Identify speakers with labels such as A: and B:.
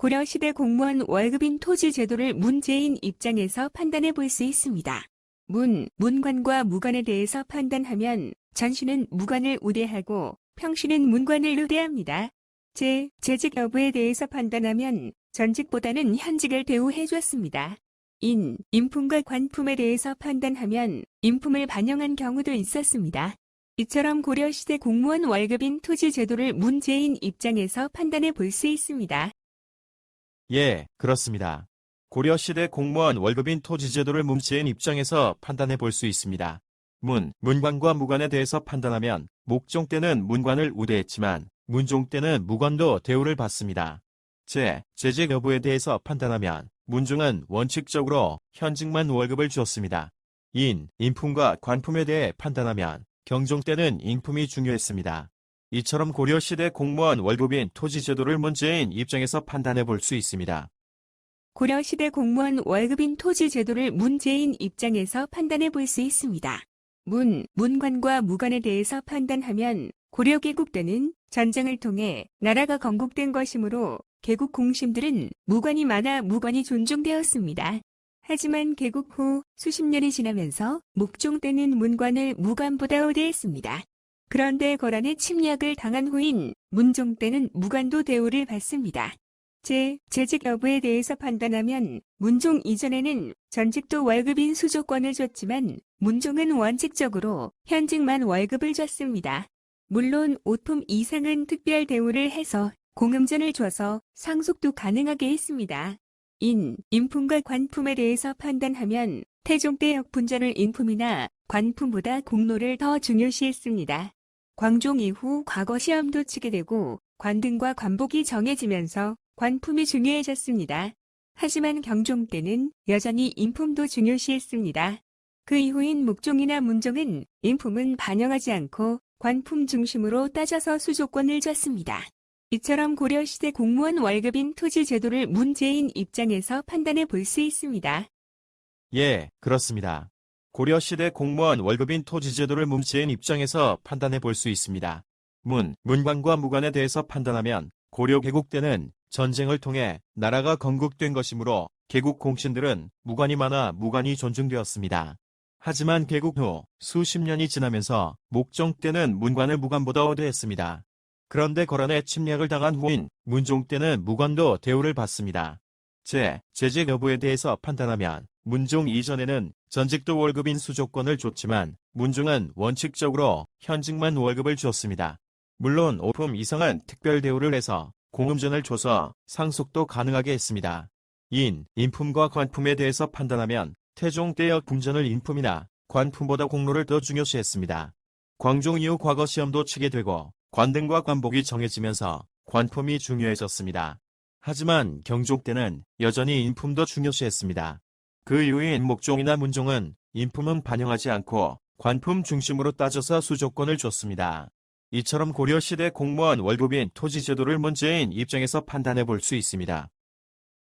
A: 고려시대 공무원 월급인 토지 제도를 문재인 입장에서 판단해 볼 수 있습니다. 문관과 무관에 대해서 판단하면 전시는 무관을 우대하고 평시는 문관을 우대합니다. 재직 여부에 대해서 판단하면 전직보다는 현직을 대우해줬습니다. 인품과 관품에 대해서 판단하면 인품을 반영한 경우도 있었습니다. 이처럼 고려시대 공무원 월급인 토지 제도를 문재인 입장에서 판단해 볼 수 있습니다.
B: 예, 그렇습니다. 고려시대 공무원 월급인 토지 제도를 문재인 입장에서 판단해 볼 수 있습니다. 문관과 무관에 대해서 판단하면 목종 때는 문관을 우대했지만 문종 때는 무관도 대우를 받습니다. 재직 여부에 대해서 판단하면 문종은 원칙적으로 현직만 월급을 주었습니다. 인품과 관품에 대해 판단하면 경종 때는 인품이 중요했습니다. 이처럼 고려시대 공무원 월급인 토지 제도를 문재인 입장에서 판단해 볼 수 있습니다.
A: 고려시대 공무원 월급인 토지 제도를 문재인 입장에서 판단해 볼 수 있습니다. 문관과 무관에 대해서 판단하면 고려 개국 때는 전쟁을 통해 나라가 건국된 것이므로 개국 공신들은 무관이 많아 무관이 존중되었습니다. 하지만 개국 후 수십 년이 지나면서 목종 때는 문관을 무관보다 우대했습니다. 그런데 거란의 침략을 당한 후인 문종 때는 무관도 대우를 받습니다. 재직 여부에 대해서 판단하면 문종 이전에는 전직도 월급인 수조권을 줬지만 문종은 원칙적으로 현직만 월급을 줬습니다. 물론 오품 이상은 특별 대우를 해서 공음전을 줘서 상속도 가능하게 했습니다. 인품과 관품에 대해서 판단하면 태종 때 역분전을 인품이나 관품보다 공로를 더 중요시했습니다. 광종 이후 과거 시험도 치게 되고 관등과 관복이 정해지면서 관품이 중요해졌습니다. 하지만 경종 때는 여전히 인품도 중요시했습니다. 그 이후인 목종이나 문종은 인품은 반영하지 않고 관품 중심으로 따져서 수조권을 줬습니다. 이처럼 고려시대 공무원 월급인 토지 제도를 문재인 입장에서 판단해 볼 수 있습니다.
B: 예, 그렇습니다. 고려시대 공무원 월급인 토지 제도를 문재인 입장에서 판단해 볼 수 있습니다. 문관과 무관에 대해서 판단하면 고려 개국 때는 전쟁을 통해 나라가 건국된 것이므로 개국 공신들은 무관이 많아 무관이 존중되었습니다. 하지만 개국 후 수십 년이 지나면서 목종 때는 문관을 무관보다 우대했습니다. 그런데 거란의 침략을 당한 후인 문종 때는 무관도 대우를 받습니다. 재직 여부에 대해서 판단하면 문종 이전에는 전직도 월급인 수조권을 줬지만 문종은 원칙적으로 현직만 월급을 주었습니다. 물론 오품 이상은 특별 대우를 해서 공음전을 줘서 상속도 가능하게 했습니다. 인품과 관품에 대해서 판단하면 태종 때역 궁전을 인품이나 관품보다 공로를 더 중요시했습니다. 광종 이후 과거 시험도 치게 되고 관등과 관복이 정해지면서 관품이 중요해졌습니다. 하지만 경종 때는 여전히 인품도 중요시했습니다. 그 이후인 목종이나 문종은 인품은 반영하지 않고 관품 중심으로 따져서 수조권을 줬습니다. 이처럼 고려시대 공무원 월급인 토지 제도를 문재인 입장에서 판단해 볼 수 있습니다.